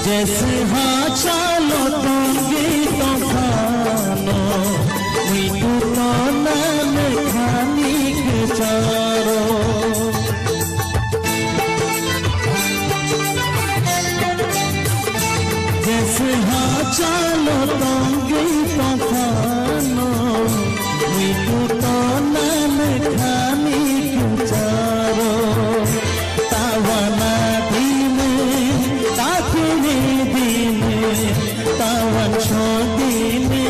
जैसे हाँ चालो तोंगे तूफानो मुई तो नाम खानी के चारो जैसे हाँ चालो तोंगे तूफानो मुई तो नाम खानी के चारो तावाना तावन छोदीने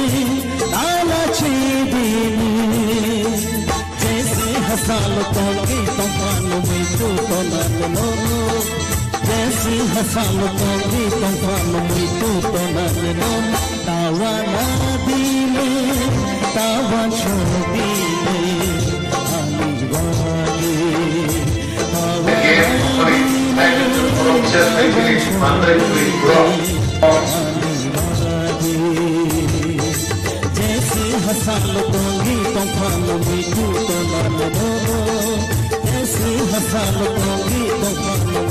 ताला छेदीने जैसे हसालो तोंगे तूफानो में तो नानो जैसे हसालो तोंगे तूफानो में तो नानो तावाना दीने तावन छोदीने आनी वागे जैसे हसालो तोंगे तूफानो में तो नानो जैसे हसालो तोंगे तूफानो